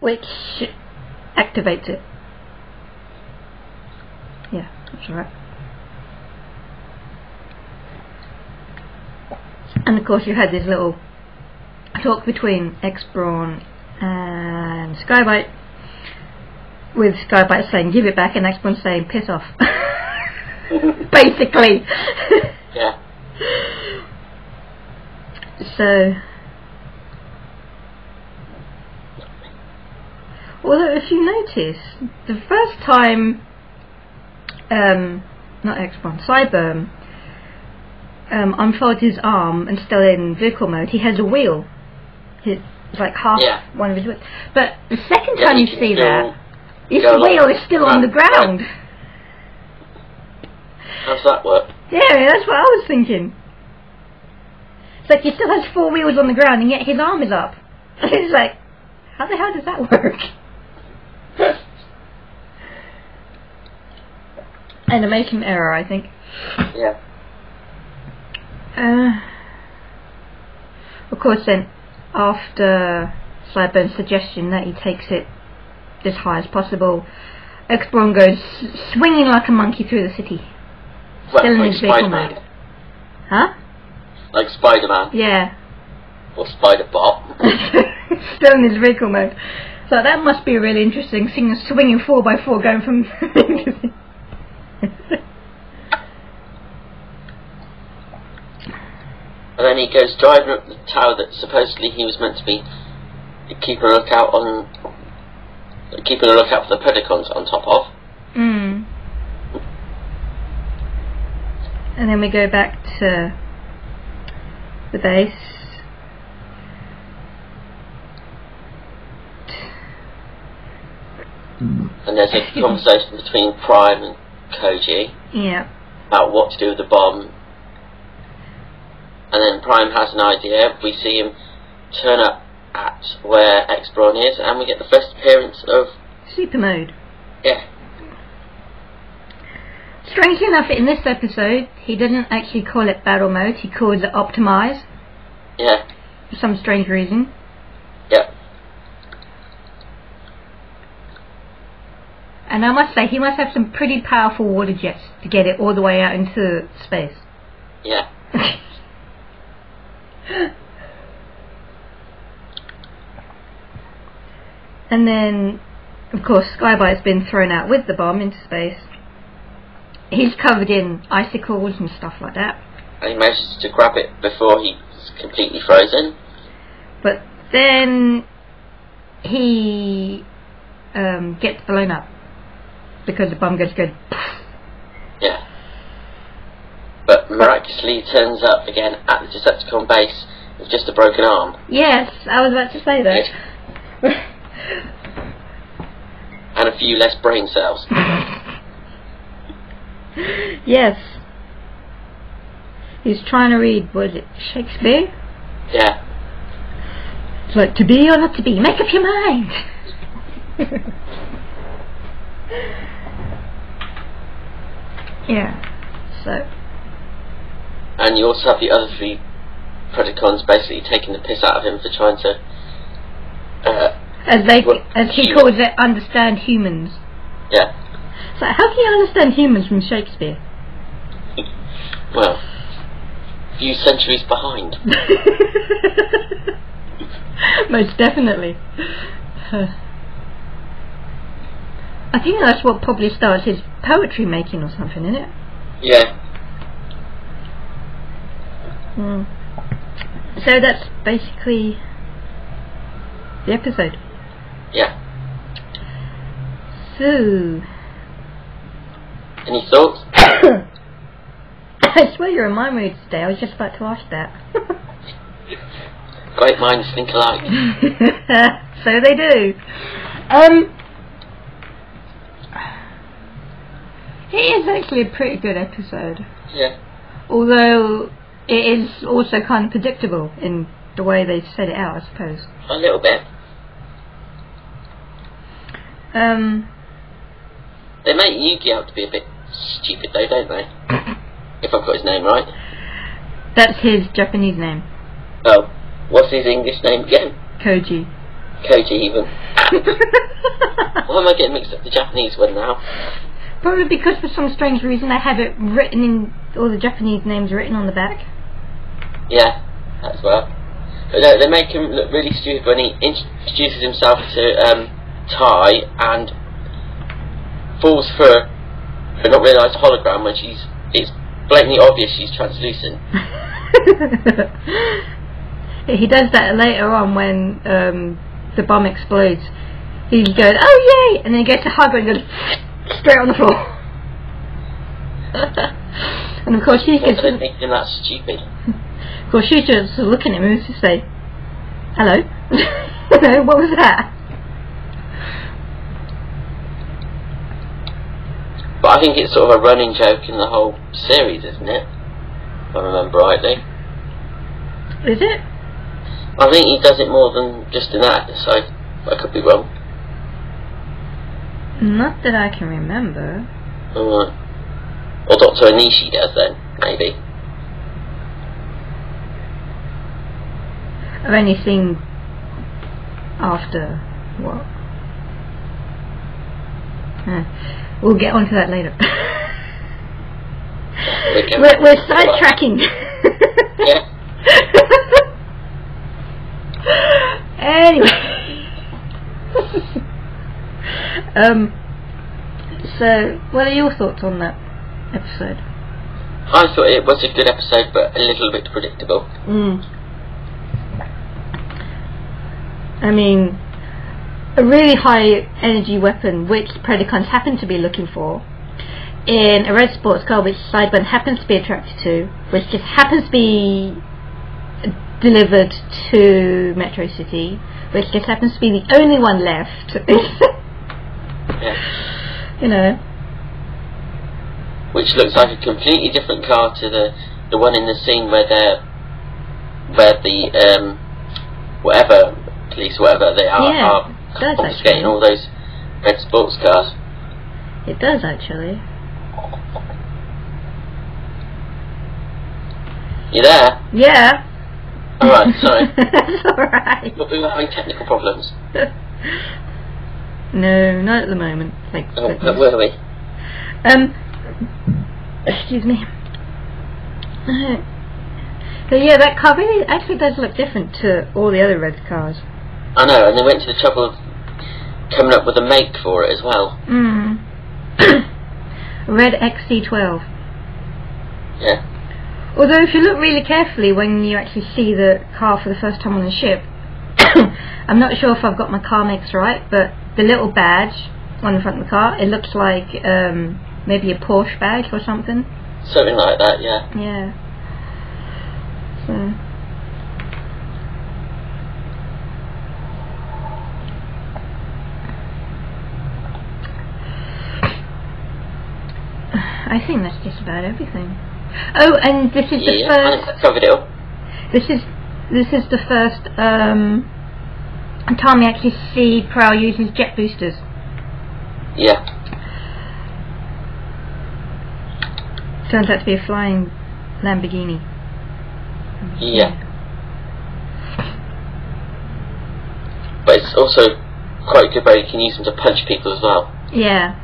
which activates it. Yeah, that's right. And of course you had this little talk between X-Brawn and Skybite, with Skybite saying give it back and X-Brawn saying piss off. Basically. Yeah. So, although if you notice, the first time not X-Brawn, Cyberm unfolds his arm and still in vehicle mode, he has a wheel. It's like half one of his wheels. But the second time you see that, his wheel is still on the ground. How's that work? Yeah, that's what I was thinking. It's like he still has 4 wheels on the ground and yet his arm is up. It's like, how the hell does that work? Animation error, I think. Yeah. Of course then, after Cyber's suggestion that he takes it as high as possible, X-Brawn goes swinging like a monkey through the city. Still in his vehicle mode. Huh? Like Spider-Man? Yeah. Or Spider-Bot. Still in his vehicle mode. So that must be really interesting, seeing a swinging 4x4 going from... And then he goes driving up the tower that supposedly he was meant to be keeping a lookout for the Predacons on top of. Mm. And then we go back to the base. And there's a conversation between Prime and Koji. Yeah. About what to do with the bomb. And then Prime has an idea. We see him turn up at where X-Brawn is, and we get the first appearance of Super Mode. Yeah. Strangely enough, in this episode, he didn't actually call it Battle Mode. He calls it Optimize. Yeah. For some strange reason. Yep. And I must say, he must have some pretty powerful water jets to get it all the way out into space. Yeah. And then, of course, Skybite's been thrown out with the bomb into space. He's covered in icicles and stuff like that. And he manages to grab it before he's completely frozen. But then he gets blown up because the bomb goes good. Yeah. But miraculously he turns up again at the Decepticon base with just a broken arm. Yes, I was about to say that. Yeah. And a few less brain cells. Yes. He's trying to read, was it Shakespeare? Yeah. It's like, to be or not to be, make up your mind. Yeah, so. And you also have the other 3 Predacons basically taking the piss out of him for trying to as he calls it, understand humans. Yeah. So how can you understand humans from Shakespeare? Well, a few centuries behind. Most definitely. I think that's what probably starts his poetry making or something, isn't it? Yeah. Mm. So that's basically the episode. Yeah. So, any thoughts? I swear you're in my mood today. I was just about to ask that. Great minds think alike. So they do. It is actually a pretty good episode. Yeah. Although it is also kind of predictable in the way they set it out, I suppose. A little bit. They make Yugi out to be a bit stupid though, don't they? If I've got his name right. That's his Japanese name. Oh, what's his English name again? Koji. Koji even. Why am I getting mixed up with the Japanese one now? Probably because for some strange reason they have it written in, all the Japanese names written on the back. Yeah, as well. But they make him look really stupid when he introduces himself to Tai and falls for a not realised hologram when it's blatantly obvious she's translucent. He does that later on when the bomb explodes. He goes, "Oh yay!" and then he gets a hug and goes straight on the floor. And of course she's just thinking that's stupid. Of course she's just looking at him and just say, "Hello." What was that? But I think it's sort of a running joke in the whole series, isn't it? If I remember rightly. Is it? I think he does it more than just in that episode. I could be wrong. Not that I can remember. Or Dr. Onishi does then, maybe. I've only seen after what? We'll get onto that later. We're sidetracking. Yeah. Anyway. So, what are your thoughts on that episode? I thought it was a good episode, but a little bit predictable. I mean, a really high energy weapon which Predacons happen to be looking for in a red sports car which Sideburn happens to be attracted to, which just happens to be delivered to Metro City, which just happens to be the only one left. Yeah. You know. Which looks like a completely different car to the one in the scene where the whatever police, whatever they are confiscating all those red sports cars. It does actually. You there? Yeah. Alright, sorry. That's alright. But we were having technical problems. No, not at the moment. Where were we? Excuse me. So yeah, that car really actually does look different to all the other red cars. I know, and they went to the trouble of coming up with a make for it as well. Red XC12. Yeah. Although if you look really carefully when you actually see the car for the first time on the ship, I'm not sure if I've got my car makes right, but the little badge on the front of the car, it looks like maybe a Porsche badge or something. Something like that, yeah. Yeah. So. I think that's just about everything. Oh, and this is the first. I covered it all. This is the first time we actually see Prowl use his jet boosters. Yeah. Turns out to be a flying Lamborghini. Yeah. But it's also quite good where you can use them to punch people as well. Yeah.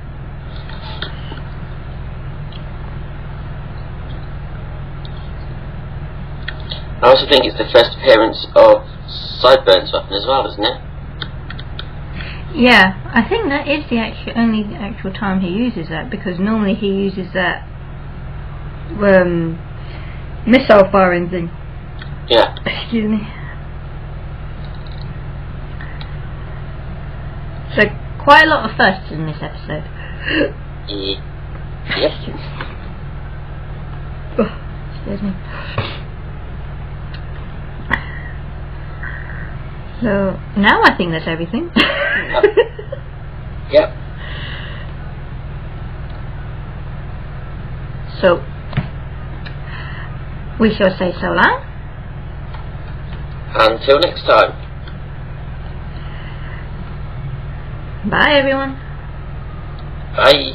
I also think it's the first appearance of Sideburn's weapon as well, isn't it? Yeah, I think that is the only actual time he uses that, because normally he uses that missile firing thing. Yeah. Excuse me. So quite a lot of firsts in this episode. Yep. Oh, excuse me. So now I think that's everything. Yep. So we shall say so long. Until next time. Bye everyone. Bye.